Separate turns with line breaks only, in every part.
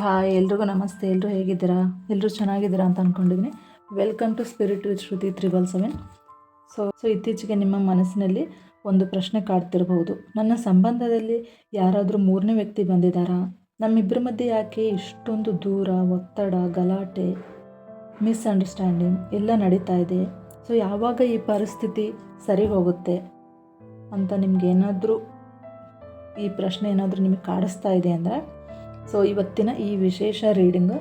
Hi, ಎಲ್ರಿಗೂ ನಮಸ್ತೆ. ಎಲ್ಲರೂ ಹೇಗಿದ್ದೀರಾ? ಎಲ್ಲರೂ ಚೆನ್ನಾಗಿದ್ದೀರಾ ಅಂತ ಅಂದ್ಕೊಂಡಿದ್ದೀನಿ. Welcome to spirit with Shruti 777. So ಇತ್ತೀಚೆಗೆ ನಿಮ್ಮ ಮನಸ್ಸಿನಲ್ಲಿ ಒಂದು ಪ್ರಶ್ನೆ ಕಾಡ್ತಿರಬಹುದು. ನನ್ನ ಸಂಬಂಧದಲ್ಲಿ ಯಾರಾದರೂ ಮೂರನೇ ವ್ಯಕ್ತಿ ಬಂದಿದ್ದಾರಾ? ನಮ್ಮಿಬ್ಬರ ಮಧ್ಯೆ ಯಾಕೆ ಇಷ್ಟೊಂದು ದೂರ, ಒತ್ತಡ, ಗಲಾಟೆ, ಮಿಸ್ಅಂಡರ್ಸ್ಟ್ಯಾಂಡಿಂಗ್ ಎಲ್ಲ ನಡೀತಾ ಇದೆ? ಸೊ ಯಾವಾಗ ಈ ಪರಿಸ್ಥಿತಿ ಸರಿ ಹೋಗುತ್ತೆ ಅಂತ ನಿಮಗೇನಾದರೂ ಈ ಪ್ರಶ್ನೆ ಏನಾದರೂ ನಿಮಗೆ ಕಾಡಿಸ್ತಾ ಇದೆ ಅಂದರೆ, ಸೊ ಇವತ್ತಿನ ಈ ವಿಶೇಷ ರೀಡಿಂಗು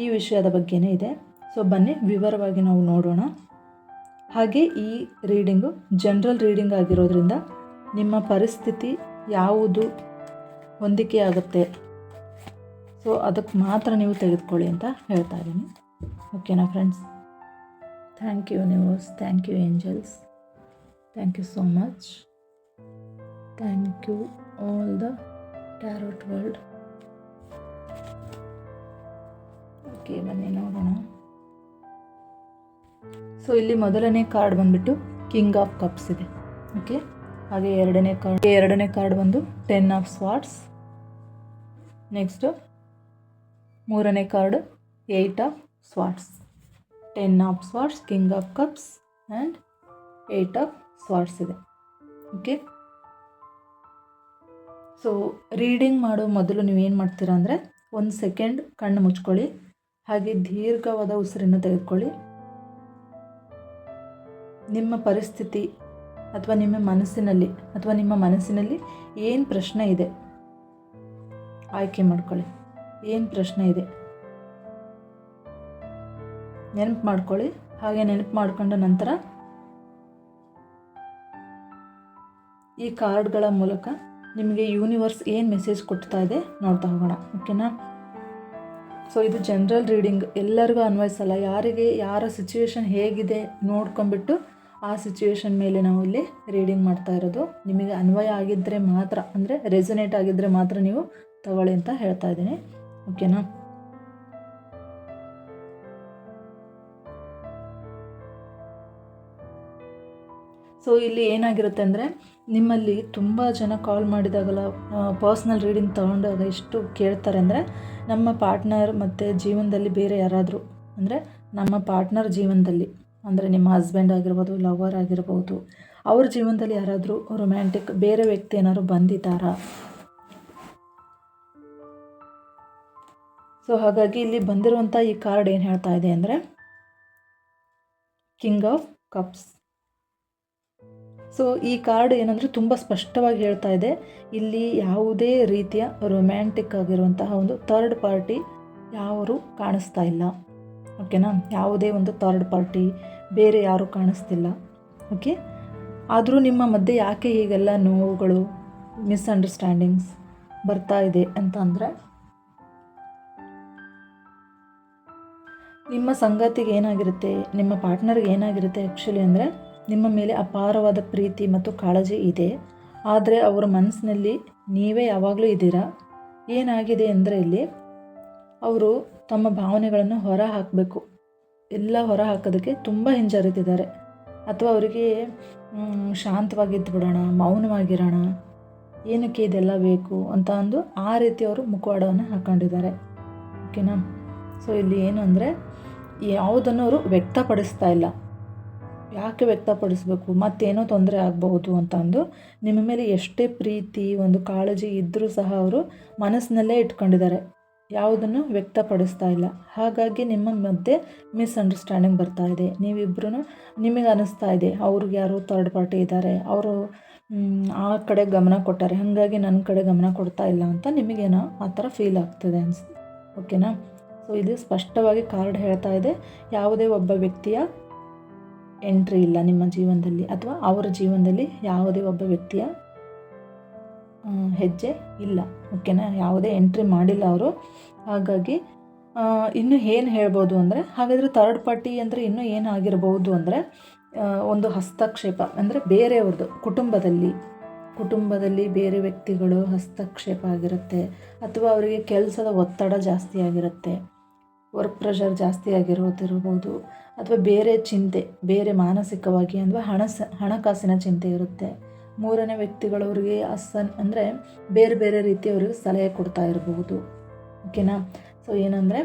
ಈ ವಿಷಯದ ಬಗ್ಗೆನೇ ಇದೆ. ಸೊ ಬನ್ನಿ ವಿವರವಾಗಿ ನಾವು ನೋಡೋಣ. ಹಾಗೆ ಈ ರೀಡಿಂಗು ಜನರಲ್ ರೀಡಿಂಗ್ ಆಗಿರೋದ್ರಿಂದ ನಿಮ್ಮ ಪರಿಸ್ಥಿತಿ ಯಾವುದು ಹೊಂದಿಕೆ ಆಗುತ್ತೆ, ಸೊ ಅದಕ್ಕೆ ಮಾತ್ರ ನೀವು ತೆಗೆದುಕೊಳ್ಳಿ ಅಂತ ಹೇಳ್ತಾ ಇದ್ದೀನಿ. ಓಕೆನಾ friends? Thank you universe, thank you angels, thank you so much, thank you all the tarot world. Okay, ಬನ್ನಿ ನೋಡೋಣ. ಸೊ ಇಲ್ಲಿ ಮೊದಲನೇ ಕಾರ್ಡ್ ಬಂದ್ಬಿಟ್ಟು ಕಿಂಗ್ ಆಫ್ ಕಪ್ಸ್ ಇದೆ. ಓಕೆ, ಹಾಗೆ ಎರಡನೇ ಕಾರ್ಡ್ ಬಂದು 10 ಆಫ್ ಸ್ವಾರ್ಡ್ಸ್. ನೆಕ್ಸ್ಟು ಮೂರನೇ card 8 of swords. 10 of swords, king of cups and 8 of swords ಇದೆ. ಓಕೆ, ಸೊ ರೀಡಿಂಗ್ ಮಾಡೋ ಮೊದಲು ನೀವೇನು ಮಾಡ್ತೀರಾ ಅಂದರೆ, 1 ಸೆಕೆಂಡ್ ಕಣ್ಣು ಮುಚ್ಕೊಳ್ಳಿ, ಹಾಗೆ ದೀರ್ಘವಾದ ಉಸಿರನ್ನು ತೆಗೆದುಕೊಳ್ಳಿ. ನಿಮ್ಮ ಪರಿಸ್ಥಿತಿ ಅಥವಾ ನಿಮ್ಮ ಮನಸ್ಸಿನಲ್ಲಿ ಏನು ಪ್ರಶ್ನೆ ಇದೆ ಆಯ್ಕೆ ಮಾಡ್ಕೊಳ್ಳಿ. ಏನು ಪ್ರಶ್ನೆ ಇದೆ ನೆನಪು ಮಾಡ್ಕೊಳ್ಳಿ. ಹಾಗೆ ನೆನಪು ಮಾಡ್ಕೊಂಡ ನಂತರ ಈ ಕಾರ್ಡ್ಗಳ ಮೂಲಕ ನಿಮಗೆ ಯೂನಿವರ್ಸ್ ಏನು ಮೆಸೇಜ್ ಕೊಡ್ತಾ ಇದೆ ನೋಡ್ತಾ ಹೋಗೋಣ. ಓಕೆನಾ? ಸೊ ಇದು ಜನರಲ್ ರೀಡಿಂಗ್, ಎಲ್ಲರಿಗೂ ಅನ್ವಯಿಸಲ್ಲ. ಯಾರ ಸಿಚುವೇಶನ್ ಹೇಗಿದೆ ನೋಡ್ಕೊಂಬಿಟ್ಟು ಆ ಸಿಚುವೇಶನ್ ಮೇಲೆ ನಾವು ಇಲ್ಲಿ ರೀಡಿಂಗ್ ಮಾಡ್ತಾ ಇರೋದು. ನಿಮಗೆ ಅನ್ವಯ ಆಗಿದ್ದರೆ ಮಾತ್ರ, ಅಂದರೆ ರೆಸೊನೇಟ್ ಆಗಿದ್ದರೆ ಮಾತ್ರ ನೀವು ತಗೊಳ್ಳಿ ಅಂತ ಹೇಳ್ತಾ ಇದ್ದೀನಿ. ಓಕೆನಾ? ಸೊ ಇಲ್ಲಿ ಏನಾಗಿರುತ್ತೆ ಅಂದರೆ, ನಿಮ್ಮಲ್ಲಿ ತುಂಬ ಜನ ಕಾಲ್ ಮಾಡಿದಾಗಲ್ಲ, ಪರ್ಸ್ನಲ್ ರೀಡಿಂಗ್ ತೊಗೊಂಡಾಗ ಎಷ್ಟು ಕೇಳ್ತಾರೆ ಅಂದರೆ, ನಮ್ಮ ಪಾರ್ಟ್ನರ್ ಮತ್ತು ಜೀವನದಲ್ಲಿ ಬೇರೆ ಯಾರಾದರೂ, ಅಂದರೆ ನಮ್ಮ ಪಾರ್ಟ್ನರ್ ಜೀವನದಲ್ಲಿ, ಅಂದರೆ ನಿಮ್ಮ ಹಸ್ಬೆಂಡ್ ಆಗಿರ್ಬೋದು, ಲವರ್ ಆಗಿರ್ಬೋದು, ಅವ್ರ ಜೀವನದಲ್ಲಿ ಯಾರಾದರೂ ರೊಮ್ಯಾಂಟಿಕ್ ಬೇರೆ ವ್ಯಕ್ತಿ ಏನಾದ್ರು ಬಂದಿದ್ದಾರಾ? ಸೊ ಹಾಗಾಗಿ ಇಲ್ಲಿ ಬಂದಿರುವಂಥ ಈ ಕಾರ್ಡ್ ಏನು ಹೇಳ್ತಾ ಇದೆ ಅಂದರೆ, ಕಿಂಗ್ ಆಫ್ ಕಪ್ಸ್. ಸೊ ಈ ಕಾರ್ಡ್ ಏನಂದರೆ ತುಂಬ ಸ್ಪಷ್ಟವಾಗಿ ಹೇಳ್ತಾ ಇದೆ, ಇಲ್ಲಿ ಯಾವುದೇ ರೀತಿಯ ರೊಮ್ಯಾಂಟಿಕ್ ಆಗಿರುವಂತಹ ಒಂದು ಥರ್ಡ್ ಪಾರ್ಟಿ ಯಾರು ಕಾಣಿಸ್ತಾ ಇಲ್ಲ. ಓಕೆನಾ? ಯಾವುದೇ ಒಂದು ಥರ್ಡ್ ಪಾರ್ಟಿ ಬೇರೆ ಯಾರೂ ಕಾಣಿಸ್ತಿಲ್ಲ. ಓಕೆ, ಆದರೂ ನಿಮ್ಮ ಮಧ್ಯೆ ಯಾಕೆ ಹೀಗೆಲ್ಲ ನೋವುಗಳು, ಮಿಸ್ಅಂಡರ್ಸ್ಟ್ಯಾಂಡಿಂಗ್ಸ್ ಬರ್ತಾ ಇದೆ ಅಂತ ಅಂದರೆ, ನಿಮ್ಮ ಸಂಗಾತಿಗೆ ಏನಾಗಿರುತ್ತೆ, ನಿಮ್ಮ ಪಾರ್ಟ್ನರ್ಗೆ ಏನಾಗಿರುತ್ತೆ ಆ್ಯಕ್ಚುಲಿ ಅಂದರೆ, ನಿಮ್ಮ ಮೇಲೆ ಅಪಾರವಾದ ಪ್ರೀತಿ ಮತ್ತು ಕಾಳಜಿ ಇದೆ. ಆದರೆ ಅವರ ಮನಸ್ಸಿನಲ್ಲಿ ನೀವೇ ಯಾವಾಗಲೂ ಇದ್ದೀರಾ. ಏನಾಗಿದೆ ಅಂದರೆ, ಇಲ್ಲಿ ಅವರು ತಮ್ಮ ಭಾವನೆಗಳನ್ನು ಹೊರ ಹಾಕಬೇಕು, ಎಲ್ಲ ಹೊರ ಹಾಕೋದಕ್ಕೆ ತುಂಬ ಹಿಂಜರಿತಿದ್ದಾರೆ. ಅಥವಾ ಅವರಿಗೆ ಶಾಂತವಾಗಿದ್ದು ಬಿಡೋಣ, ಮೌನವಾಗಿರೋಣ, ಏನಕ್ಕೆ ಇದೆಲ್ಲ ಬೇಕು ಅಂತ ಅಂದು ಆ ರೀತಿ ಅವರು ಮುಖವಾಡವನ್ನು ಹಾಕ್ಕೊಂಡಿದ್ದಾರೆ. ಓಕೆನಾ? ಸೊ ಇಲ್ಲಿ ಏನು ಅಂದರೆ, ಯಾವುದನ್ನು ಅವರು ವ್ಯಕ್ತಪಡಿಸ್ತಾ ಇಲ್ಲ. ಯಾಕೆ ವ್ಯಕ್ತಪಡಿಸ್ಬೇಕು, ಮತ್ತೇನೋ ತೊಂದರೆ ಆಗಬಹುದು ಅಂತ ಅಂದು ನಿಮ್ಮ ಮೇಲೆ ಎಷ್ಟೇ ಪ್ರೀತಿ, ಒಂದು ಕಾಳಜಿ ಇದ್ದರೂ ಸಹ ಅವರು ಮನಸ್ಸಿನಲ್ಲೇ ಇಟ್ಕೊಂಡಿದ್ದಾರೆ, ಯಾವುದನ್ನು ವ್ಯಕ್ತಪಡಿಸ್ತಾ ಇಲ್ಲ. ಹಾಗಾಗಿ ನಿಮ್ಮ ಮಧ್ಯೆ ಮಿಸ್ಅಂಡರ್ಸ್ಟ್ಯಾಂಡಿಂಗ್ ಬರ್ತಾ ಇದೆ. ನೀವಿಬ್ಬರೂ ನಿಮಗೆ ಅನ್ನಿಸ್ತಾ ಇದೆ, ಅವ್ರಿಗೆ ಯಾರೋ ಥರ್ಡ್ ಪಾರ್ಟಿ ಇದ್ದಾರೆ, ಅವರು ಆ ಕಡೆ ಗಮನ ಕೊಟ್ಟಾರೆ, ಹಾಗಾಗಿ ನನ್ನ ಕಡೆ ಗಮನ ಕೊಡ್ತಾ ಇಲ್ಲ ಅಂತ ನಿಮಗೇನೋ ಆ ಥರ ಫೀಲ್ ಆಗ್ತದೆ ಅನಿಸ್ತು. ಓಕೆನಾ? ಸೊ ಇದು ಸ್ಪಷ್ಟವಾಗಿ ಕಾರ್ಡ್ ಹೇಳ್ತಾ ಇದೆ, ಯಾವುದೇ ಒಬ್ಬ ವ್ಯಕ್ತಿಯ ಎಂಟ್ರಿ ಇಲ್ಲ ನಿಮ್ಮ ಜೀವನದಲ್ಲಿ, ಅಥವಾ ಅವರ ಜೀವನದಲ್ಲಿ ಯಾವುದೇ ಒಬ್ಬ ವ್ಯಕ್ತಿಯ ಹೆಜ್ಜೆ ಇಲ್ಲ. ಓಕೆನಾ? ಯಾವುದೇ ಎಂಟ್ರಿ ಮಾಡಿಲ್ಲ ಅವರು. ಹಾಗಾಗಿ ಇನ್ನೂ ಏನು ಹೇಳ್ಬೋದು ಅಂದರೆ, ಹಾಗಾದರೆ ಥರ್ಡ್ ಪಾರ್ಟಿ ಅಂದರೆ ಇನ್ನೂ ಏನಾಗಿರ್ಬೋದು ಅಂದರೆ, ಒಂದು ಹಸ್ತಕ್ಷೇಪ, ಅಂದರೆ ಬೇರೆಯವ್ರದ್ದು ಕುಟುಂಬದಲ್ಲಿ ಬೇರೆ ವ್ಯಕ್ತಿಗಳು ಹಸ್ತಕ್ಷೇಪ ಆಗಿರುತ್ತೆ, ಅಥವಾ ಅವರಿಗೆ ಕೆಲಸದ ಒತ್ತಡ ಜಾಸ್ತಿ ಆಗಿರುತ್ತೆ, ವರ್ಕ್ ಪ್ರೆಷರ್ ಜಾಸ್ತಿ ಆಗಿರೋದಿರ್ಬೋದು, ಅಥವಾ ಬೇರೆ ಚಿಂತೆ, ಬೇರೆ ಮಾನಸಿಕವಾಗಿ ಅಥವಾ ಹಣಕಾಸಿನ ಚಿಂತೆ ಇರುತ್ತೆ. ಮೂರನೇ ವ್ಯಕ್ತಿಗಳವರಿಗೆ ಅಂದರೆ ಬೇರೆ ಬೇರೆ ರೀತಿ ಅವರಿಗೆ ಸಲಹೆ ಕೊಡ್ತಾ ಇರಬಹುದು. ಓಕೆನಾ. ಸೊ ಏನಂದರೆ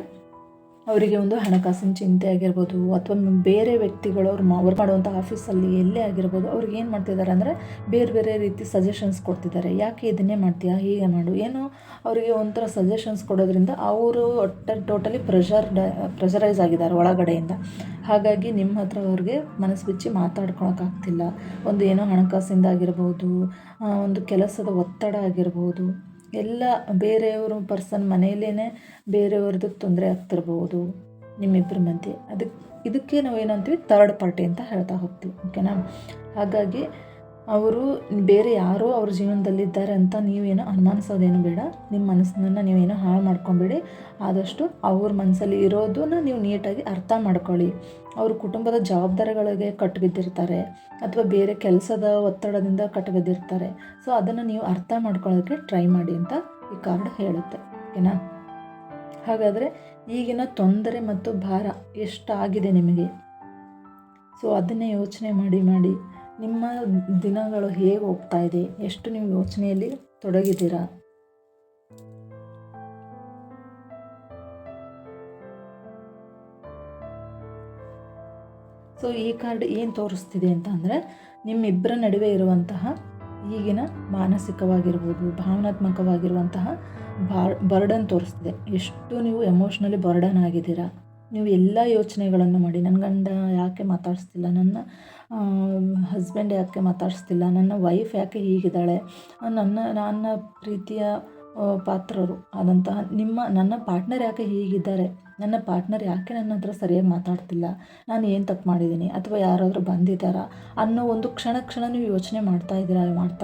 ಅವರಿಗೆ ಒಂದು ಹಣಕಾಸಿನ ಚಿಂತೆ ಆಗಿರ್ಬೋದು, ಅಥವಾ ಬೇರೆ ವ್ಯಕ್ತಿಗಳು ಅವ್ರು ವರ್ಕ್ ಮಾಡುವಂಥ ಆಫೀಸಲ್ಲಿ ಎಲ್ಲೇ ಆಗಿರ್ಬೋದು, ಅವ್ರಿಗೆ ಏನು ಮಾಡ್ತಿದ್ದಾರೆ ಅಂದರೆ ಬೇರೆ ಬೇರೆ ರೀತಿ ಸಜೆಷನ್ಸ್ ಕೊಡ್ತಿದ್ದಾರೆ. ಯಾಕೆ ಇದನ್ನೇ ಮಾಡ್ತೀಯಾ, ಹೀಗೆ ಮಾಡು, ಏನೋ ಅವರಿಗೆ ಒಂಥರ ಸಜೆಷನ್ಸ್ ಕೊಡೋದ್ರಿಂದ ಅವರು ಟೋಟಲಿ ಪ್ರೆಷರೈಸ್ ಆಗಿದ್ದಾರೆ ಒಳಗಡೆಯಿಂದ. ಹಾಗಾಗಿ ನಿಮ್ಮ ಹತ್ರ ಅವ್ರಿಗೆ ಮನಸ್ಸು ಬಿಚ್ಚಿ ಮಾತಾಡ್ಕೊಳಕ್ಕಾಗ್ತಿಲ್ಲ. ಒಂದು ಏನೋ ಹಣಕಾಸಿಂದ ಆಗಿರ್ಬೋದು, ಒಂದು ಕೆಲಸದ ಒತ್ತಡ ಆಗಿರ್ಬೋದು, ಎಲ್ಲ ಬೇರೆಯವರು ಪರ್ಸನ್ ಮನೆಯಲ್ಲೇ ಬೇರೆಯವ್ರದ್ದು ತೊಂದರೆ ಆಗ್ತಿರ್ಬೋದು ನಿಮ್ಮಿಬ್ಬರ ಮಧ್ಯೆ. ಇದಕ್ಕೆ ನಾವು ಏನಂತೀವಿ, ಥರ್ಡ್ ಪಾರ್ಟಿ ಅಂತ ಹೇಳ್ತಾ ಹೋಗ್ತೀವಿ. ಓಕೆನಾ. ಹಾಗಾಗಿ ಅವರು ಬೇರೆ ಯಾರೋ ಅವ್ರ ಜೀವನದಲ್ಲಿದ್ದಾರೆ ಅಂತ ನೀವೇನೋ ಅನುಮಾನಿಸೋದೇನು ಬೇಡ. ನಿಮ್ಮ ಮನಸ್ಸನ್ನು ನೀವೇನೋ ಹಾಳು ಮಾಡ್ಕೊಂಬೇಡಿ. ಆದಷ್ಟು ಅವ್ರ ಮನಸ್ಸಲ್ಲಿ ಇರೋದನ್ನ ನೀವು ನೀಟಾಗಿ ಅರ್ಥ ಮಾಡ್ಕೊಳ್ಳಿ. ಅವರು ಕುಟುಂಬದ ಜವಾಬ್ದಾರಿಗಳಿಗೆ ಕಟ್ಟಿಬಿದ್ದಿರ್ತಾರೆ, ಅಥವಾ ಬೇರೆ ಕೆಲಸದ ಒತ್ತಡದಿಂದ ಕಟ್ಟಿಬಿದ್ದಿರ್ತಾರೆ. ಸೊ ಅದನ್ನು ನೀವು ಅರ್ಥ ಮಾಡ್ಕೊಳ್ಳೋಕ್ಕೆ ಟ್ರೈ ಮಾಡಿ ಅಂತ ಈ ಕಾರ್ಡ್ ಹೇಳುತ್ತೆ. ಓಕೆನಾ. ಹಾಗಾದರೆ ಈಗಿನ ತೊಂದರೆ ಮತ್ತು ಭಾರ ಎಷ್ಟಾಗಿದೆ ನಿಮಗೆ, ಸೊ ಅದನ್ನೇ ಯೋಚನೆ ಮಾಡಿ ನಿಮ್ಮ ದಿನಗಳು ಹೇಗೆ ಹೋಗ್ತಾ ಇದೆ, ಎಷ್ಟು ನೀವು ಯೋಚನೆಯಲ್ಲಿ ತೊಡಗಿದ್ದೀರಾ. ಸೊ ಈ ಕಾರ್ಡ್ ಏನು ತೋರಿಸ್ತಿದೆ ಅಂತ ಅಂದರೆ, ನಿಮ್ಮಿಬ್ಬರ ನಡುವೆ ಇರುವಂತಹ ಈಗಿನ ಮಾನಸಿಕವಾಗಿರ್ಬೋದು, ಭಾವನಾತ್ಮಕವಾಗಿರುವಂತಹ ಬರ್ಡನ್ ತೋರಿಸ್ತಿದೆ. ಎಷ್ಟು ನೀವು ಎಮೋಷ್ನಲಿ ಬರ್ಡನ್ ಆಗಿದ್ದೀರಾ. ನೀವು ಎಲ್ಲ ಯೋಚನೆಗಳನ್ನು ಮಾಡಿ, ನನ್ನ ಗಂಡ ಯಾಕೆ ಮಾತಾಡಿಸ್ತಿಲ್ಲ, ನನ್ನ ಹಸ್ಬೆಂಡ್ ಯಾಕೆ ಮಾತಾಡಿಸ್ತಿಲ್ಲ, ನನ್ನ ವೈಫ್ ಯಾಕೆ ಹೀಗಿದ್ದಾಳೆ, ನನ್ನ ಪ್ರೀತಿಯ ಪಾತ್ರರು ಆದಂತಹ ನನ್ನ ಪಾರ್ಟ್ನರ್ ಯಾಕೆ ಹೀಗಿದ್ದಾರೆ, ನನ್ನ ಪಾರ್ಟ್ನರ್ ಯಾಕೆ ನನ್ನ ಹತ್ರ ಸರಿಯಾಗಿ ಮಾತಾಡ್ತಿಲ್ಲ, ನಾನು ಏನು ತಪ್ಪು ಮಾಡಿದ್ದೀನಿ, ಅಥವಾ ಯಾರಾದರೂ ಬಂದಿದ್ದಾರಾ ಅನ್ನೋ ಒಂದು ಕ್ಷಣ ನೀವು ಯೋಚನೆ ಮಾಡ್ತಾ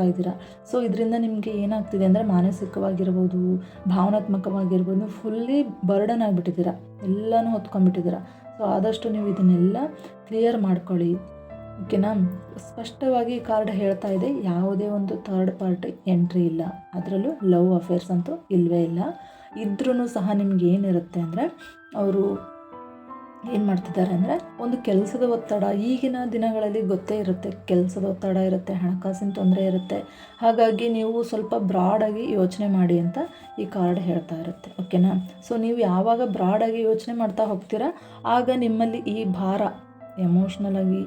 ಇದ್ದೀರಾ. ಸೊ ಇದರಿಂದ ನಿಮಗೆ ಏನಾಗ್ತಿದೆ ಅಂದರೆ, ಮಾನಸಿಕವಾಗಿರ್ಬೋದು, ಭಾವನಾತ್ಮಕವಾಗಿರ್ಬೋದು, ನೀವು ಫುಲ್ಲಿ ಬರ್ಡನ್ ಆಗಿಬಿಟ್ಟಿದ್ದೀರಾ, ಎಲ್ಲನೂ ಹೊತ್ಕೊಂಡ್ಬಿಟ್ಟಿದ್ದೀರಾ. ಸೊ ಆದಷ್ಟು ನೀವು ಇದನ್ನೆಲ್ಲ ಕ್ಲಿಯರ್ ಮಾಡ್ಕೊಳ್ಳಿ. ಓಕೆನಾ. ಸ್ಪಷ್ಟವಾಗಿ ಕಾರ್ಡ್ ಹೇಳ್ತಾ ಇದೆ, ಯಾವುದೇ ಒಂದು ಥರ್ಡ್ ಪಾರ್ಟಿ ಎಂಟ್ರಿ ಇಲ್ಲ, ಅದರಲ್ಲೂ ಲವ್ ಅಫೇರ್ಸ್ ಅಂತೂ ಇಲ್ಲವೇ ಇಲ್ಲ. ಇದ್ರೂ ಸಹ ನಿಮ್ಗೆ ಏನಿರುತ್ತೆ ಅಂದರೆ, ಅವರು ಏನು ಮಾಡ್ತಿದ್ದಾರೆ ಅಂದರೆ, ಒಂದು ಕೆಲಸದ ಒತ್ತಡ, ಈಗಿನ ದಿನಗಳಲ್ಲಿ ಗೊತ್ತೇ ಇರುತ್ತೆ, ಕೆಲಸದ ಒತ್ತಡ ಇರುತ್ತೆ, ಹಣಕಾಸಿನ ತೊಂದರೆ ಇರುತ್ತೆ. ಹಾಗಾಗಿ ನೀವು ಸ್ವಲ್ಪ ಬ್ರಾಡಾಗಿ ಯೋಚನೆ ಮಾಡಿ ಅಂತ ಈ ಕಾರ್ಡ್ ಹೇಳ್ತಾ ಇರುತ್ತೆ. ಓಕೆನಾ. ಸೊ ನೀವು ಯಾವಾಗ ಬ್ರಾಡಾಗಿ ಯೋಚನೆ ಮಾಡ್ತಾ ಹೋಗ್ತೀರಾ, ಆಗ ನಿಮ್ಮಲ್ಲಿ ಈ ಭಾರ, ಎಮೋಷ್ನಲಾಗಿ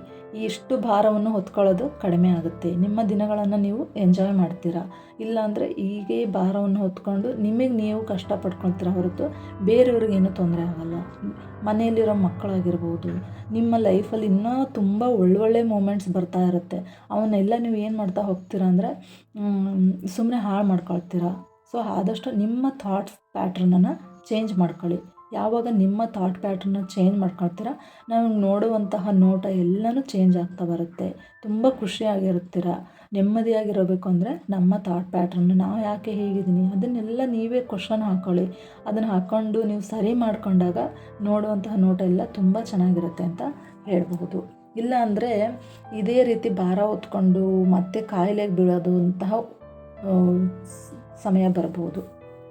ಇಷ್ಟು ಭಾರವನ್ನು ಹೊತ್ಕೊಳ್ಳೋದು ಕಡಿಮೆ ಆಗುತ್ತೆ. ನಿಮ್ಮ ದಿನಗಳನ್ನು ನೀವು ಎಂಜಾಯ್ ಮಾಡ್ತೀರಾ. ಇಲ್ಲಾಂದರೆ ಹೀಗೆ ಭಾರವನ್ನು ಹೊತ್ಕೊಂಡು ನಿಮಗೆ ನೀವು ಕಷ್ಟಪಡ್ಕೊಳ್ತೀರ ಹೊರತು ಬೇರೆಯವ್ರಿಗೇನು ತೊಂದರೆ ಆಗಲ್ಲ. ಮನೆಯಲ್ಲಿರೋ ಮಕ್ಕಳಾಗಿರ್ಬೋದು, ನಿಮ್ಮ ಲೈಫಲ್ಲಿ ಇನ್ನೂ ತುಂಬ ಒಳ್ಳೊಳ್ಳೆ ಮೂಮೆಂಟ್ಸ್ ಬರ್ತಾ ಇರುತ್ತೆ. ಅವನ್ನೆಲ್ಲ ನೀವು ಏನು ಮಾಡ್ತಾ ಹೋಗ್ತೀರಾ ಅಂದರೆ, ಸುಮ್ಮನೆ ಹಾಳು ಮಾಡ್ಕೊಳ್ತೀರಾ. ಸೊ ಆದಷ್ಟು ನಿಮ್ಮ ಥಾಟ್ಸ್ ಪ್ಯಾಟ್ರನನ್ನು ಚೇಂಜ್ ಮಾಡ್ಕೊಳ್ಳಿ. ಯಾವಾಗ ನಿಮ್ಮ ಥಾಟ್ ಪ್ಯಾಟ್ರನ್ನ ಚೇಂಜ್ ಮಾಡ್ಕೊಳ್ತೀರ, ನಾವು ನೋಡುವಂತಹ ನೋಟ ಎಲ್ಲನೂ ಚೇಂಜ್ ಆಗ್ತಾ ಬರುತ್ತೆ. ತುಂಬ ಖುಷಿಯಾಗಿರ್ತೀರ. ನೆಮ್ಮದಿಯಾಗಿರಬೇಕು ಅಂದರೆ ನಮ್ಮ ಥಾಟ್ ಪ್ಯಾಟ್ರನ್ನ, ನಾವು ಯಾಕೆ ಹೀಗಿದ್ದೀನಿ ಅದನ್ನೆಲ್ಲ ನೀವೇ ಕ್ವಶನ್ ಹಾಕ್ಕೊಳ್ಳಿ. ಅದನ್ನು ಹಾಕ್ಕೊಂಡು ನೀವು ಸರಿ ಮಾಡಿಕೊಂಡಾಗ ನೋಡುವಂತಹ ನೋಟ ಎಲ್ಲ ತುಂಬ ಚೆನ್ನಾಗಿರುತ್ತೆ ಅಂತ ಹೇಳಬಹುದು. ಇಲ್ಲ ಅಂದರೆ ಇದೇ ರೀತಿ ಭಾರ ಹೊತ್ಕೊಂಡು ಮತ್ತೆ ಕಾಯಿಲೆಗೆ ಬೀಳೋದು ಅಂತಹ ಸಮಯ ಬರಬಹುದು.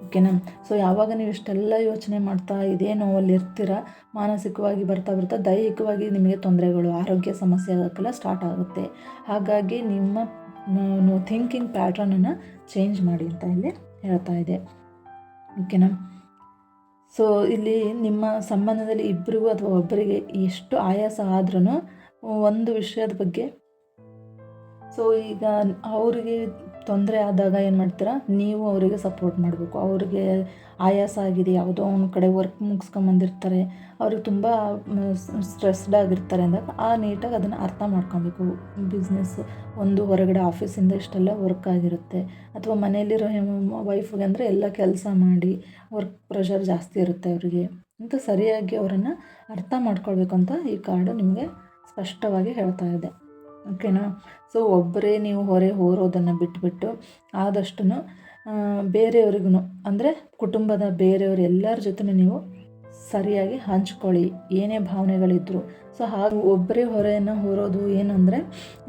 ಓಕೆನಾ. ಸೊ ಯಾವಾಗ ನೀವು ಇಷ್ಟೆಲ್ಲ ಯೋಚನೆ ಮಾಡ್ತಾ ಇದೇ ನೋವಲ್ಲಿ ಇರ್ತೀರ, ಮಾನಸಿಕವಾಗಿ ಬರ್ತಾ ದೈಹಿಕವಾಗಿ ನಿಮಗೆ ತೊಂದರೆಗಳು, ಆರೋಗ್ಯ ಸಮಸ್ಯೆ ಆಗೋಕ್ಕೆಲ್ಲ ಸ್ಟಾರ್ಟ್ ಆಗುತ್ತೆ. ಹಾಗಾಗಿ ನಿಮ್ಮ ಥಿಂಕಿಂಗ್ ಪ್ಯಾಟ್ರನನ್ನು ಚೇಂಜ್ ಮಾಡಿ ಅಂತ ಇಲ್ಲಿ ಹೇಳ್ತಾ ಇದೆ. ಓಕೆನಾ. ಸೊ ಇಲ್ಲಿ ನಿಮ್ಮ ಸಂಬಂಧದಲ್ಲಿ ಇಬ್ಬರಿಗೂ ಅಥವಾ ಒಬ್ಬರಿಗೆ ಎಷ್ಟು ಆಯಾಸ ಆದ್ರೂ ಒಂದು ವಿಷಯದ ಬಗ್ಗೆ, ಸೊ ಈಗ ಅವರಿಗೆ ತೊಂದರೆ ಆದಾಗ ಏನು ಮಾಡ್ತೀರಾ, ನೀವು ಅವರಿಗೆ ಸಪೋರ್ಟ್ ಮಾಡಬೇಕು. ಅವ್ರಿಗೆ ಆಯಾಸ ಆಗಿದೆ, ಯಾವುದೋ ಒಂದು ಕಡೆ ವರ್ಕ್ ಮುಗಿಸ್ಕೊಂಬಂದಿರ್ತಾರೆ, ಅವ್ರಿಗೆ ತುಂಬ ಸ್ಟ್ರೆಸ್ಡ್ ಆಗಿರ್ತಾರೆ ಅಂದಾಗ ನೀಟಾಗಿ ಅದನ್ನು ಅರ್ಥ ಮಾಡ್ಕೊಬೇಕು. ಬಿಸ್ನೆಸ್ ಒಂದು ಹೊರಗಡೆ ಆಫೀಸಿಂದ ಇಷ್ಟೆಲ್ಲ ವರ್ಕ್ ಆಗಿರುತ್ತೆ, ಅಥವಾ ಮನೆಯಲ್ಲಿರೋ ವೈಫ್ಗೆ ಅಂದರೆ ಎಲ್ಲ ಕೆಲಸ ಮಾಡಿ ವರ್ಕ್ ಪ್ರೆಷರ್ ಜಾಸ್ತಿ ಇರುತ್ತೆ ಅವರಿಗೆ ಅಂತ ಸರಿಯಾಗಿ ಅವರನ್ನು ಅರ್ಥ ಮಾಡ್ಕೊಳ್ಬೇಕು ಅಂತ ಈ ಕಾರ್ಡು ನಿಮಗೆ ಸ್ಪಷ್ಟವಾಗಿ ಹೇಳ್ತಾ ಇದೆ. ಓಕೆನಾ. ಸೊ ಒಬ್ಬರೇ ನೀವು ಹೊರೋದನ್ನು ಬಿಟ್ಬಿಟ್ಟು ಆದಷ್ಟು ಬೇರೆಯವ್ರಿಗೂ ಅಂದರೆ ಕುಟುಂಬದ ಬೇರೆಯವರು ಎಲ್ಲರ ಜೊತೆ ನೀವು ಸರಿಯಾಗಿ ಹಂಚ್ಕೊಳ್ಳಿ. ಏನೇ ಭಾವನೆಗಳಿದ್ದರೂ ಸೊ ಹಾಗೆ ಒಬ್ಬರೇ ಹೊರೆಯನ್ನು ಹೊರೋದು ಏನಂದರೆ,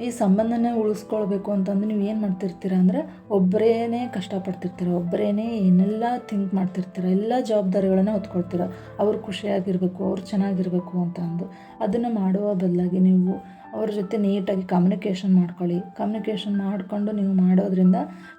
ಈ ಸಂಬಂಧನ ಉಳಿಸ್ಕೊಳ್ಬೇಕು ಅಂತಂದು ನೀವು ಏನು ಮಾಡ್ತಿರ್ತೀರ ಅಂದರೆ, ಒಬ್ಬರೇ ಕಷ್ಟಪಡ್ತಿರ್ತೀರ, ಒಬ್ಬರೇ ಏನೆಲ್ಲ ಥಿಂಕ್ ಮಾಡ್ತಿರ್ತೀರ, ಎಲ್ಲ ಜವಾಬ್ದಾರಿಗಳನ್ನು ಹೊತ್ಕೊಳ್ತೀರ. ಅವ್ರು ಖುಷಿಯಾಗಿರಬೇಕು, ಅವ್ರು ಚೆನ್ನಾಗಿರಬೇಕು ಅಂತ ಅಂದು. ಅದನ್ನು ಮಾಡುವ ಬದಲಾಗಿ ನೀವು ಅವ್ರ ಜೊತೆ ನೀಟಾಗಿ ಕಮ್ಯುನಿಕೇಷನ್ ಮಾಡ್ಕೊಳ್ಳಿ. ಕಮ್ಯುನಿಕೇಷನ್ ಮಾಡಿಕೊಂಡು ನೀವು ಮಾಡೋದ್ರಿಂದ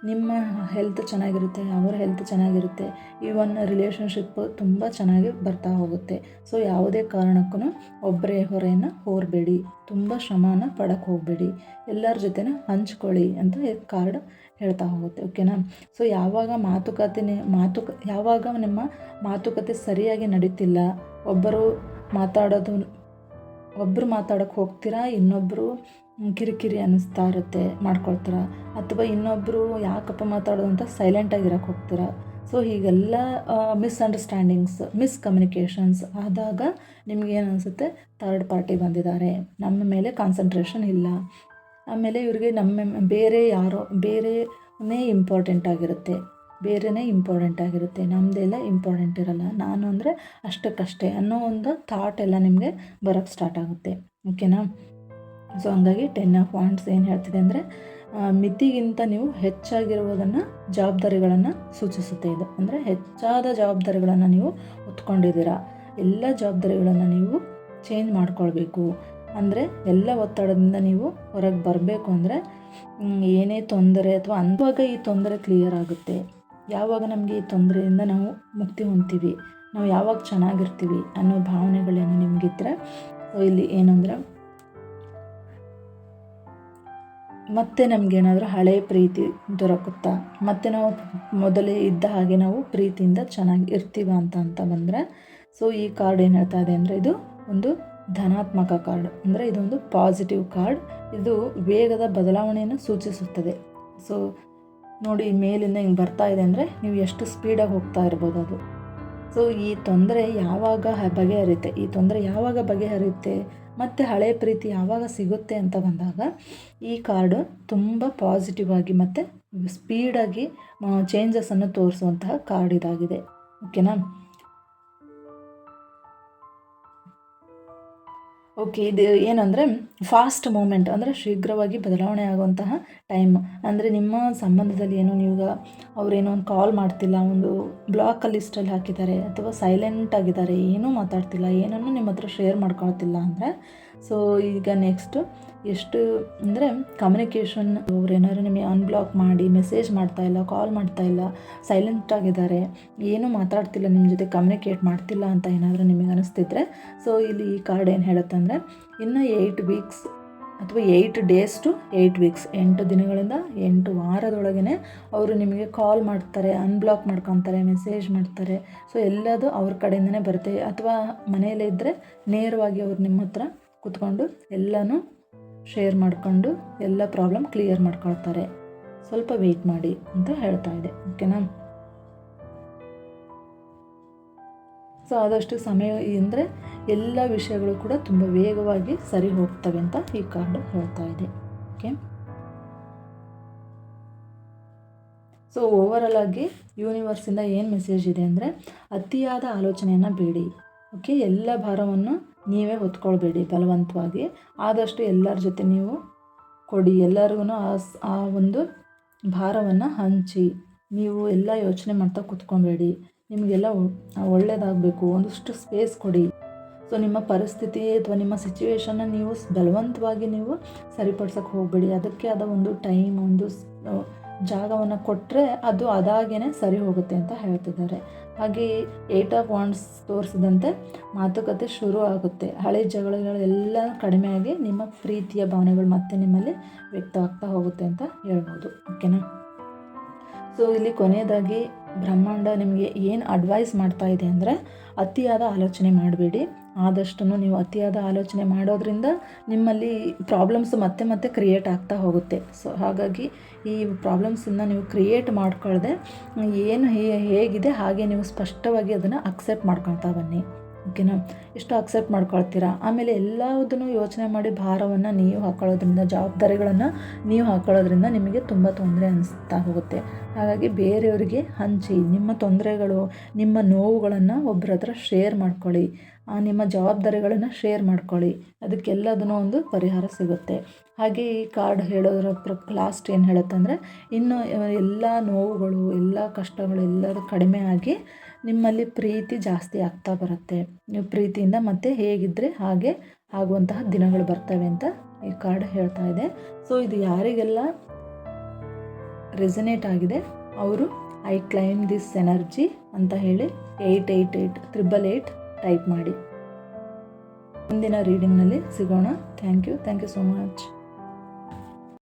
ನಿಮ್ಮ ಹೆಲ್ತ್ ಚೆನ್ನಾಗಿರುತ್ತೆ, ಅವರ ಹೆಲ್ತ್ ಚೆನ್ನಾಗಿರುತ್ತೆ. ಈ ಒಂದು ರಿಲೇಷನ್ಶಿಪ್ ತುಂಬ ಚೆನ್ನಾಗಿ ಬರ್ತಾ ಹೋಗುತ್ತೆ. ಸೊ ಯಾವುದೇ ಕಾರಣಕ್ಕೂ ಒಬ್ಬರೇ ಹೊರೆಯನ್ನು ಹೊರಬೇಡಿ, ತುಂಬ ಶ್ರಮನ ಪಡಕ್ಕೆ ಹೋಗಬೇಡಿ, ಎಲ್ಲರ ಜೊತೆನೂ ಹಂಚ್ಕೊಳ್ಳಿ ಅಂತ ಈ ಕಾರ್ಡ್ ಹೇಳ್ತಾ ಹೋಗುತ್ತೆ. ಓಕೆನಾ? ಸೊ ಯಾವಾಗ ಯಾವಾಗ ನಿಮ್ಮ ಮಾತುಕತೆ ಸರಿಯಾಗಿ ನಡೀತಿಲ್ಲ, ಒಬ್ಬರು ಮಾತಾಡೋಕ್ಕೆ ಹೋಗ್ತೀರಾ, ಇನ್ನೊಬ್ಬರು ಕಿರಿಕಿರಿ ಅನ್ನಿಸ್ತಾ ಇರುತ್ತೆ ಮಾಡ್ಕೊಳ್ತೀರ, ಅಥವಾ ಇನ್ನೊಬ್ಬರು ಯಾಕಪ್ಪ ಮಾತಾಡೋದು ಅಂತ ಸೈಲೆಂಟಾಗಿರೋಕ್ಕೆ ಹೋಗ್ತೀರಾ. ಸೊ ಹೀಗೆಲ್ಲ ಮಿಸ್ಅಂಡರ್ಸ್ಟ್ಯಾಂಡಿಂಗ್ಸ್, ಮಿಸ್ಕಮ್ಯುನಿಕೇಷನ್ಸ್ ಆದಾಗ ನಿಮಗೇನು ಅನಿಸುತ್ತೆ, ಥರ್ಡ್ ಪಾರ್ಟಿ ಬಂದಿದ್ದಾರೆ, ನಮ್ಮ ಮೇಲೆ ಕಾನ್ಸಂಟ್ರೇಷನ್ ಇಲ್ಲ, ಆಮೇಲೆ ಇವ್ರಿಗೆ ಬೇರೆನೇ ಇಂಪಾರ್ಟೆಂಟ್ ಆಗಿರುತ್ತೆ, ನಮ್ಮದೆಲ್ಲ ಇಂಪಾರ್ಟೆಂಟ್ ಇರಲ್ಲ, ನಾನು ಅಂದರೆ ಅಷ್ಟಕ್ಕಷ್ಟೇ ಅನ್ನೋ ಒಂದು ಥಾಟ್ ಎಲ್ಲ ನಿಮಗೆ ಬರೋಕ್ಕೆ ಸ್ಟಾರ್ಟ್ ಆಗುತ್ತೆ. ಓಕೆನಾ? ಸೊ ಹಂಗಾಗಿ 10 ಆಫ್ ವಾಂಡ್ಸ್ ಏನು ಹೇಳ್ತಿದೆ ಅಂದರೆ, ಮಿತಿಗಿಂತ ನೀವು ಹೆಚ್ಚಾಗಿರುವುದನ್ನು ಜವಾಬ್ದಾರಿಗಳನ್ನು ಸೂಚಿಸುತ್ತೆ. ಇದು ಅಂದರೆ ಹೆಚ್ಚಾದ ಜವಾಬ್ದಾರಿಗಳನ್ನು ನೀವು ಹೊತ್ಕೊಂಡಿದ್ದೀರಾ, ಎಲ್ಲ ಜವಾಬ್ದಾರಿಗಳನ್ನು ನೀವು ಚೇಂಜ್ ಮಾಡ್ಕೊಳ್ಬೇಕು. ಅಂದರೆ ಎಲ್ಲ ಒತ್ತಡದಿಂದ ನೀವು ಹೊರಗೆ ಬರಬೇಕು ಅಂದರೆ ಏನೇ ತೊಂದರೆ ಅಥವಾ ಅಂದಾಗ ಈ ತೊಂದರೆ ಕ್ಲಿಯರ್ ಆಗುತ್ತೆ. ಯಾವಾಗ ನಮಗೆ ಈ ತೊಂದರೆಯಿಂದ ನಾವು ಮುಕ್ತಿ ಹೊಂದ್ತೀವಿ, ನಾವು ಯಾವಾಗ ಚೆನ್ನಾಗಿರ್ತೀವಿ ಅನ್ನೋ ಭಾವನೆಗಳೇನು ನಿಮಗಿದ್ರೆ, ಇಲ್ಲಿ ಏನಂದರೆ ಮತ್ತೆ ನಮಗೇನಾದರೂ ಹಳೆಯ ಪ್ರೀತಿ ದೊರಕುತ್ತಾ, ಮತ್ತು ನಾವು ಮೊದಲೇ ಇದ್ದ ಹಾಗೆ ನಾವು ಪ್ರೀತಿಯಿಂದ ಚೆನ್ನಾಗಿ ಇರ್ತೀವ ಅಂತ ಬಂದರೆ, ಸೊ ಈ ಕಾರ್ಡ್ ಏನು ಹೇಳ್ತಾ ಇದೆ ಅಂದರೆ, ಇದು ಒಂದು ಧನಾತ್ಮಕ ಕಾರ್ಡ್, ಅಂದರೆ ಇದೊಂದು ಪಾಸಿಟಿವ್ ಕಾರ್ಡ್. ಇದು ವೇಗದ ಬದಲಾವಣೆಯನ್ನು ಸೂಚಿಸುತ್ತದೆ. ಸೊ ನೋಡಿ, ಮೇಲಿಂದ ಹಿಂಗೆ ಬರ್ತಾ ಇದೆ ಅಂದರೆ ನೀವು ಎಷ್ಟು ಸ್ಪೀಡಾಗಿ ಹೋಗ್ತಾ ಇರ್ಬೋದು ಅದು. ಸೊ ಈ ತೊಂದರೆ ಯಾವಾಗ ಬಗೆಹರಿಯುತ್ತೆ ಮತ್ತು ಹಳೆಯ ಪ್ರೀತಿ ಯಾವಾಗ ಸಿಗುತ್ತೆ ಅಂತ ಬಂದಾಗ, ಈ ಕಾರ್ಡು ತುಂಬ ಪಾಸಿಟಿವ್ ಆಗಿ ಮತ್ತು ಸ್ಪೀಡಾಗಿ ಚೇಂಜಸನ್ನು ತೋರಿಸುವಂತಹ ಕಾರ್ಡ್ ಇದಾಗಿದೆ. ಓಕೆನಾ? ಓಕೆ, ಇದು ಏನಂದರೆ ಫಾಸ್ಟ್ ಮೂಮೆಂಟ್, ಅಂದರೆ ಶೀಘ್ರವಾಗಿ ಬದಲಾವಣೆ ಆಗುವಂತಹ ಟೈಮ್. ಅಂದರೆ ನಿಮ್ಮ ಸಂಬಂಧದಲ್ಲಿ ಏನೋ ಅವರೇನೋ ಒಂದು ಕಾಲ್ ಮಾಡ್ತಿಲ್ಲ, ಒಂದು ಬ್ಲಾಕ್ ಲಿಸ್ಟಲ್ಲಿ ಹಾಕಿದ್ದಾರೆ, ಅಥವಾ ಸೈಲೆಂಟ್ ಆಗಿದ್ದಾರೆ, ಏನೂ ಮಾತಾಡ್ತಿಲ್ಲ, ಏನನ್ನೂ ನಿಮ್ಮ ಹತ್ರ ಶೇರ್ ಮಾಡ್ಕೊಳ್ತಿಲ್ಲ ಅಂದರೆ, ಸೊ ಈಗ ನೆಕ್ಸ್ಟು ಎಷ್ಟು ಅಂದರೆ ಕಮ್ಯುನಿಕೇಷನ್, ಅವ್ರೇನಾದ್ರು ನಿಮಗೆ ಅನ್ಬ್ಲಾಕ್ ಮಾಡಿ ಮೆಸೇಜ್ ಮಾಡ್ತಾಯಿಲ್ಲ, ಕಾಲ್ ಮಾಡ್ತಾಯಿಲ್ಲ, ಸೈಲೆಂಟ್ ಆಗಿದ್ದಾರೆ, ಏನೂ ಮಾತಾಡ್ತಿಲ್ಲ, ನಿಮ್ಮ ಜೊತೆ ಕಮ್ಯುನಿಕೇಟ್ ಮಾಡ್ತಿಲ್ಲ ಅಂತ ಏನಾದರೂ ನಿಮಗೆ ಅನಿಸ್ತಿದ್ರೆ, ಸೊ ಇಲ್ಲಿ ಈ ಕಾರ್ಡ್ ಏನು ಹೇಳುತ್ತೆ ಅಂದರೆ, ಇನ್ನು 8 ವೀಕ್ಸ್ ಅಥವಾ 8 ಡೇಸ್ ಟು 8 ವೀಕ್ಸ್, 8 ದಿನಗಳಿಂದ 8 ವಾರದೊಳಗೇ ಅವರು ನಿಮಗೆ ಕಾಲ್ ಮಾಡ್ತಾರೆ, ಅನ್ಬ್ಲಾಕ್ ಮಾಡ್ಕೊತಾರೆ, ಮೆಸೇಜ್ ಮಾಡ್ತಾರೆ. ಸೊ ಎಲ್ಲದು ಅವ್ರ ಕಡೆಯಿಂದನೇ ಬರುತ್ತೆ, ಅಥವಾ ಮನೆಯಲ್ಲೇ ಇದ್ದರೆ ನೇರವಾಗಿ ಅವ್ರು ನಿಮ್ಮ ಹತ್ರ ಕೂತ್ಕೊಂಡು ಎಲ್ಲನೂ ಶೇರ್ ಮಾಡಿಕೊಂಡು ಎಲ್ಲ ಪ್ರಾಬ್ಲಮ್ ಕ್ಲಿಯರ್ ಮಾಡ್ಕೊಳ್ತಾರೆ. ಸ್ವಲ್ಪ ವೆಯ್ಟ್ ಮಾಡಿ ಅಂತ ಹೇಳ್ತಾ ಇದೆ. ಓಕೆನಾ? ಸೊ ಆದಷ್ಟು ಸಮಯ ಅಂದರೆ ಎಲ್ಲ ವಿಷಯಗಳು ಕೂಡ ತುಂಬ ವೇಗವಾಗಿ ಸರಿ ಹೋಗ್ತವೆ ಅಂತ ಈ ಕಾರ್ಡ್ ಹೇಳ್ತಾ ಇದೆ. ಓಕೆ, ಸೊ ಓವರಾಲ್ ಆಗಿ ಯೂನಿವರ್ಸಿಂದ ಏನು ಮೆಸೇಜ್ ಇದೆ ಅಂದರೆ, ಅತಿಯಾದ ಆಲೋಚನೆಯನ್ನು ಬೇಡಿ. ಓಕೆ, ಎಲ್ಲ ಭಾರವನ್ನು ನೀವೇ ಹೊತ್ಕೊಳ್ಬೇಡಿ ಬಲವಂತವಾಗಿ, ಆದಷ್ಟು ಎಲ್ಲರ ಜೊತೆ ನೀವು ಕೊಡಿ, ಎಲ್ಲರಿಗೂ ಆ ಒಂದು ಭಾರವನ್ನು ಹಂಚಿ. ನೀವು ಎಲ್ಲ ಯೋಚನೆ ಮಾಡ್ತಾ ಕೂತ್ಕೊಬೇಡಿ, ನಿಮಗೆಲ್ಲ ಒಳ್ಳೆಯದಾಗಬೇಕು, ಒಂದಷ್ಟು ಸ್ಪೇಸ್ ಕೊಡಿ. ಸೊ ನಿಮ್ಮ ಪರಿಸ್ಥಿತಿ ಅಥವಾ ನಿಮ್ಮ ಸಿಚುವೇಶನ್ನ ನೀವು ಬಲವಂತವಾಗಿ ನೀವು ಸರಿಪಡ್ಸೋಕ್ಕೆ ಹೋಗಬೇಡಿ. ಅದಕ್ಕೆ ಆದ ಒಂದು ಟೈಮ್, ಒಂದು ಜಾಗವನ್ನು ಕೊಟ್ಟರೆ ಅದು ಅದಾಗೇ ಸರಿ ಹೋಗುತ್ತೆ ಅಂತ ಹೇಳ್ತಿದ್ದಾರೆ. ಹಾಗೆ 8 ಆಫ್ ವಾಂಡ್ಸ್ ತೋರಿಸಿದಂತೆ ಮಾತುಕತೆ ಶುರು ಆಗುತ್ತೆ. ಹಳೆ ಜಗಳಗಳೆಲ್ಲ ಕಡಿಮೆಯಾಗಿ ನಿಮ್ಮ ಪ್ರೀತಿಯ ಭಾವನೆಗಳು ಮತ್ತೆ ನಿಮ್ಮಲ್ಲಿ ವ್ಯಕ್ತವಾಗ್ತಾ ಹೋಗುತ್ತೆ ಅಂತ ಹೇಳ್ಬೋದು. ಓಕೆನಾ? ಸೊ ಇಲ್ಲಿ ಕೊನೆಯದಾಗಿ ಬ್ರಹ್ಮಾಂಡ ನಿಮಗೆ ಏನು ಅಡ್ವೈಸ್ ಮಾಡ್ತಾ ಇದೆ ಅಂದರೆ, ಅತಿಯಾದ ಆಲೋಚನೆ ಮಾಡಬೇಡಿ. ಆದಷ್ಟು ನೀವು ಅತಿಯಾದ ಆಲೋಚನೆ ಮಾಡೋದ್ರಿಂದ ನಿಮ್ಮಲ್ಲಿ ಪ್ರಾಬ್ಲಮ್ಸ್ ಮತ್ತೆ ಕ್ರಿಯೇಟ್ ಆಗ್ತಾ ಹೋಗುತ್ತೆ. ಸೊ ಹಾಗಾಗಿ ಈ ಪ್ರಾಬ್ಲಮ್ಸನ್ನು ನೀವು ಕ್ರಿಯೇಟ್ ಮಾಡ್ಕೊಳ್ಳದೆ ಏನು ಹೇಗಿದೆ ಹಾಗೆ ನೀವು ಸ್ಪಷ್ಟವಾಗಿ ಅದನ್ನು ಅಕ್ಸೆಪ್ಟ್ ಮಾಡ್ಕೊಳ್ತಾ ಬನ್ನಿ. ಓಕೆನಾ. ಇಷ್ಟು ಅಕ್ಸೆಪ್ಟ್ ಮಾಡ್ಕೊಳ್ತೀರಾ. ಆಮೇಲೆ ಎಲ್ಲದನ್ನು ಯೋಚನೆ ಮಾಡಿ ಭಾರವನ್ನು ನೀವು ಹಾಕ್ಕೊಳ್ಳೋದ್ರಿಂದ, ಜವಾಬ್ದಾರಿಗಳನ್ನು ನೀವು ಹಾಕ್ಕೊಳ್ಳೋದ್ರಿಂದ ನಿಮಗೆ ತುಂಬ ತೊಂದರೆ ಅನಿಸ್ತಾ ಹೋಗುತ್ತೆ. ಹಾಗಾಗಿ ಬೇರೆಯವರಿಗೆ ಹಂಚಿ, ನಿಮ್ಮ ತೊಂದರೆಗಳು, ನಿಮ್ಮ ನೋವುಗಳನ್ನು ಒಬ್ಬರ ಹತ್ರ ಶೇರ್ ಮಾಡ್ಕೊಳ್ಳಿ. ನಿಮ್ಮ ಜವಾಬ್ದಾರಿಗಳನ್ನು ಶೇರ್ ಮಾಡ್ಕೊಳ್ಳಿ. ಅದಕ್ಕೆಲ್ಲದನ್ನೂ ಒಂದು ಪರಿಹಾರ ಸಿಗುತ್ತೆ. ಹಾಗೆ ಈ ಕಾರ್ಡ್ ಹೇಳೋದ್ರ ಲಾಸ್ಟ್ ಏನು ಹೇಳುತ್ತಂದರೆ, ಇನ್ನು ಎಲ್ಲ ನೋವುಗಳು, ಎಲ್ಲ ಕಷ್ಟಗಳು ಎಲ್ಲರೂ ಕಡಿಮೆ ಆಗಿ ನಿಮ್ಮಲ್ಲಿ ಪ್ರೀತಿ ಜಾಸ್ತಿ ಆಗ್ತಾ ಬರುತ್ತೆ. ನೀವು ಪ್ರೀತಿಯಿಂದ ಮತ್ತೆ ಹೇಗಿದ್ದರೆ ಹಾಗೆ ಆಗುವಂತಹ ದಿನಗಳು ಬರ್ತವೆ ಅಂತ ಈ ಕಾರ್ಡ್ ಹೇಳ್ತಾ ಇದೆ. ಸೊ ಇದು ಯಾರಿಗೆಲ್ಲ ರೆಸನೇಟ್ ಆಗಿದೆ ಅವರು ಐ ಕ್ಲೈಮ್ ದಿಸ್ ಎನರ್ಜಿ ಅಂತ ಹೇಳಿ 888 ಟೈಪ್ ಮಾಡಿ. ಮುಂದಿನ ರೀಡಿಂಗ್ನಲ್ಲಿ ಸಿಗೋಣ. Thank you so much.